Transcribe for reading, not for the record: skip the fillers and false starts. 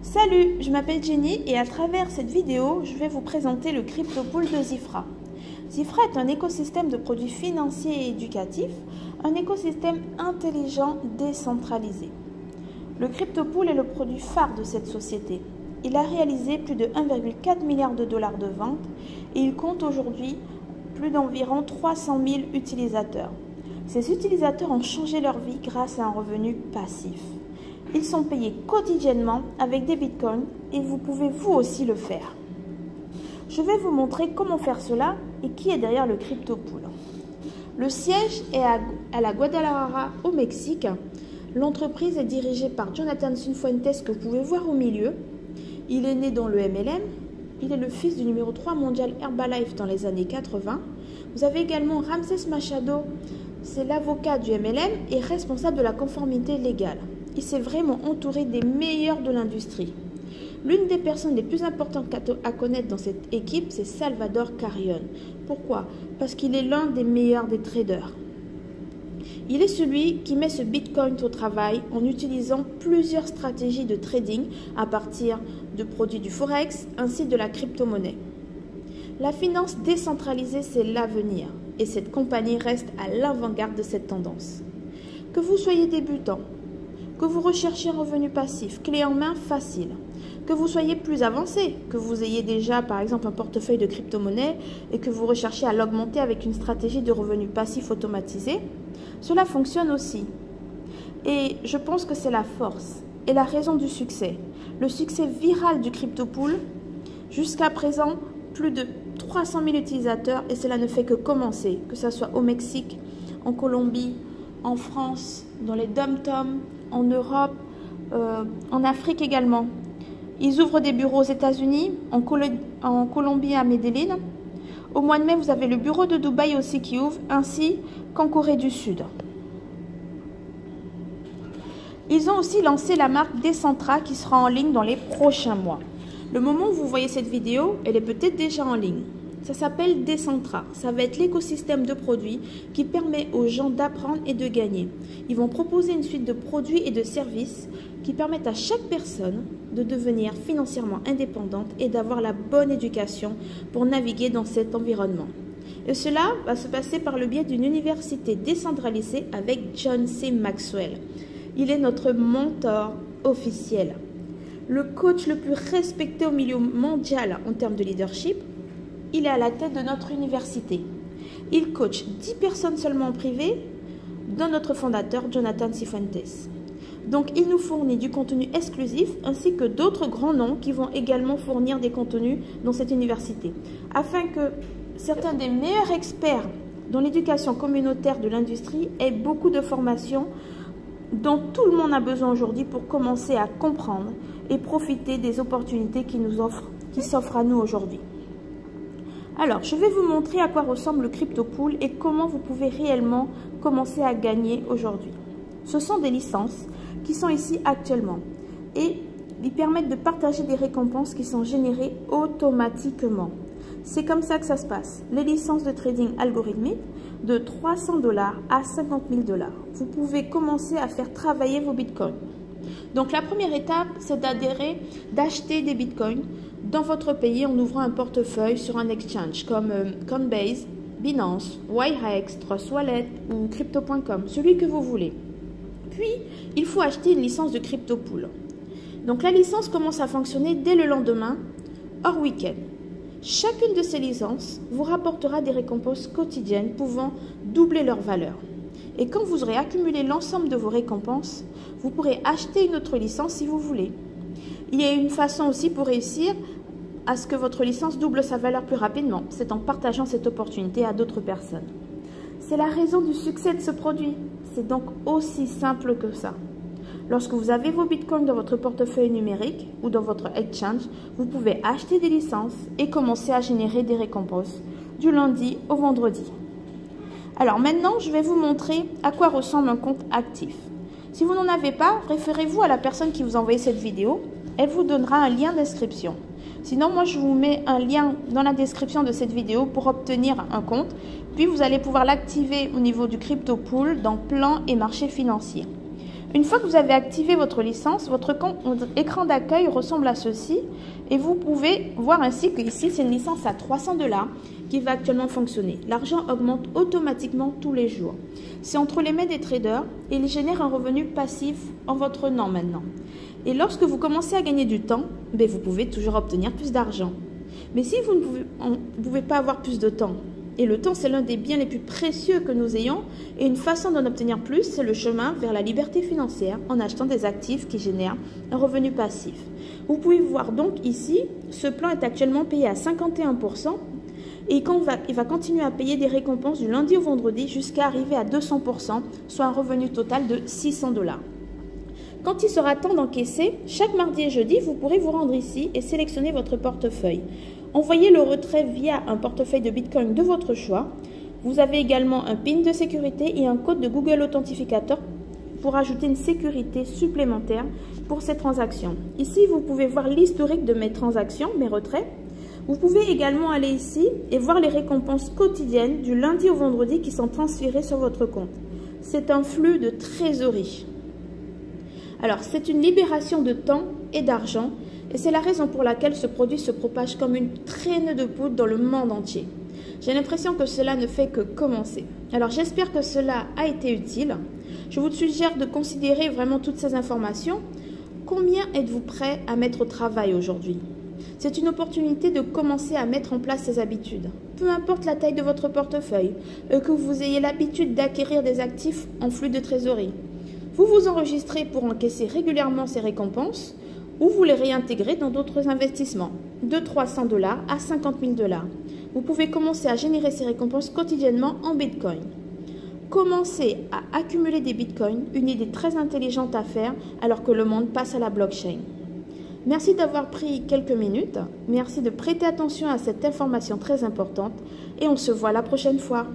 Salut, je m'appelle Jenny et à travers cette vidéo, je vais vous présenter le CryptoPool de Zifra. Zifra est un écosystème de produits financiers et éducatifs, un écosystème intelligent décentralisé. Le CryptoPool est le produit phare de cette société. Il a réalisé plus de 1,4 milliard de dollars de ventes et il compte aujourd'hui plus d'environ 300 000 utilisateurs. Ces utilisateurs ont changé leur vie grâce à un revenu passif. Ils sont payés quotidiennement avec des bitcoins et vous pouvez vous aussi le faire. Je vais vous montrer comment faire cela et qui est derrière le CryptoPool. Le siège est à la Guadalajara au Mexique. L'entreprise est dirigée par Jonathan Cifuentes que vous pouvez voir au milieu. Il est né dans le MLM. Il est le fils du numéro 3 mondial Herbalife dans les années 80. Vous avez également Ramsés Machado, c'est l'avocat du MLM et responsable de la conformité légale. Il s'est vraiment entouré des meilleurs de l'industrie. L'une des personnes les plus importantes à connaître dans cette équipe, c'est Salvador Carrion. Pourquoi? Parce qu'il est l'un des meilleurs des traders. Il est celui qui met ce Bitcoin au travail en utilisant plusieurs stratégies de trading à partir de produits du Forex ainsi de la crypto-monnaie. La finance décentralisée, c'est l'avenir et cette compagnie reste à l'avant-garde de cette tendance. Que vous soyez débutant, que vous recherchiez un revenu passif, clé en main facile, que vous soyez plus avancé, que vous ayez déjà par exemple un portefeuille de crypto-monnaie et que vous recherchez à l'augmenter avec une stratégie de revenu passif automatisé, cela fonctionne aussi. Et je pense que c'est la force et la raison du succès. Le succès viral du CryptoPool, jusqu'à présent, plus de 300 000 utilisateurs et cela ne fait que commencer, que ce soit au Mexique, en Colombie, en France, dans les dom-toms, en Europe, en Afrique également. Ils ouvrent des bureaux aux États-Unis, en Colombie à Medellín. Au mois de mai, vous avez le bureau de Dubaï aussi qui ouvre, ainsi qu'en Corée du Sud. Ils ont aussi lancé la marque Decentra qui sera en ligne dans les prochains mois. Le moment où vous voyez cette vidéo, elle est peut-être déjà en ligne. Ça s'appelle Decentra. Ça va être l'écosystème de produits qui permet aux gens d'apprendre et de gagner. Ils vont proposer une suite de produits et de services qui permettent à chaque personne de devenir financièrement indépendante et d'avoir la bonne éducation pour naviguer dans cet environnement. Et cela va se passer par le biais d'une université décentralisée avec John C. Maxwell. Il est notre mentor officiel. Le coach le plus respecté au milieu mondial en termes de leadership. Il est à la tête de notre université. Il coach 10 personnes seulement en privé, dont notre fondateur Jonathan Cifuentes. Donc, il nous fournit du contenu exclusif ainsi que d'autres grands noms qui vont également fournir des contenus dans cette université, afin que certains des meilleurs experts dans l'éducation communautaire de l'industrie aient beaucoup de formations dont tout le monde a besoin aujourd'hui pour commencer à comprendre et profiter des opportunités qui s'offrent à nous aujourd'hui. Alors, je vais vous montrer à quoi ressemble le CryptoPool et comment vous pouvez réellement commencer à gagner aujourd'hui. Ce sont des licences qui sont ici actuellement et ils permettent de partager des récompenses qui sont générées automatiquement. C'est comme ça que ça se passe. Les licences de trading algorithmique de 300 $ à 50 000 $. Vous pouvez commencer à faire travailler vos bitcoins. Donc la première étape, c'est d'acheter des bitcoins dans votre pays en ouvrant un portefeuille sur un exchange comme Coinbase, Binance, Wirex, Trust Wallet ou Crypto.com, celui que vous voulez. Puis, il faut acheter une licence de CryptoPool. Donc la licence commence à fonctionner dès le lendemain, hors week-end. Chacune de ces licences vous rapportera des récompenses quotidiennes pouvant doubler leur valeur. Et quand vous aurez accumulé l'ensemble de vos récompenses, vous pourrez acheter une autre licence si vous voulez. Il y a une façon aussi pour réussir à ce que votre licence double sa valeur plus rapidement. C'est en partageant cette opportunité à d'autres personnes. C'est la raison du succès de ce produit. C'est donc aussi simple que ça. Lorsque vous avez vos bitcoins dans votre portefeuille numérique ou dans votre exchange, vous pouvez acheter des licences et commencer à générer des récompenses du lundi au vendredi. Alors maintenant, je vais vous montrer à quoi ressemble un compte actif. Si vous n'en avez pas, référez-vous à la personne qui vous a envoyé cette vidéo. Elle vous donnera un lien d'inscription. Sinon, moi, je vous mets un lien dans la description de cette vidéo pour obtenir un compte. Puis, vous allez pouvoir l'activer au niveau du CryptoPool dans Plan et marché financier. Une fois que vous avez activé votre licence, votre écran d'accueil ressemble à ceci et vous pouvez voir ainsi que ici c'est une licence à 300 $ qui va actuellement fonctionner. L'argent augmente automatiquement tous les jours. C'est entre les mains des traders et il génère un revenu passif en votre nom maintenant. Et lorsque vous commencez à gagner du temps, vous pouvez toujours obtenir plus d'argent. Mais si vous ne pouvez pas avoir plus de temps, et le temps c'est l'un des biens les plus précieux que nous ayons, et une façon d'en obtenir plus, c'est le chemin vers la liberté financière en achetant des actifs qui génèrent un revenu passif. Vous pouvez voir donc ici, ce plan est actuellement payé à 51%, et il va continuer à payer des récompenses du lundi au vendredi jusqu'à arriver à 200%, soit un revenu total de 600 $. Quand il sera temps d'encaisser, chaque mardi et jeudi, vous pourrez vous rendre ici et sélectionner votre portefeuille. Envoyez le retrait via un portefeuille de Bitcoin de votre choix. Vous avez également un PIN de sécurité et un code de Google Authentificator pour ajouter une sécurité supplémentaire pour ces transactions. Ici, vous pouvez voir l'historique de mes transactions, mes retraits. Vous pouvez également aller ici et voir les récompenses quotidiennes du lundi au vendredi qui sont transférées sur votre compte. C'est un flux de trésorerie. Alors, c'est une libération de temps et d'argent et c'est la raison pour laquelle ce produit se propage comme une traîne de poudre dans le monde entier. J'ai l'impression que cela ne fait que commencer. Alors, j'espère que cela a été utile. Je vous suggère de considérer vraiment toutes ces informations. Combien êtes-vous prêt à mettre au travail aujourd'hui ? C'est une opportunité de commencer à mettre en place ces habitudes. Peu importe la taille de votre portefeuille, que vous ayez l'habitude d'acquérir des actifs en flux de trésorerie. Vous vous enregistrez pour encaisser régulièrement ces récompenses ou vous les réintégrez dans d'autres investissements, de 300 $ à 50 000 $. Vous pouvez commencer à générer ces récompenses quotidiennement en Bitcoin. Commencez à accumuler des Bitcoins, une idée très intelligente à faire alors que le monde passe à la blockchain. Merci d'avoir pris quelques minutes, merci de prêter attention à cette information très importante et on se voit la prochaine fois.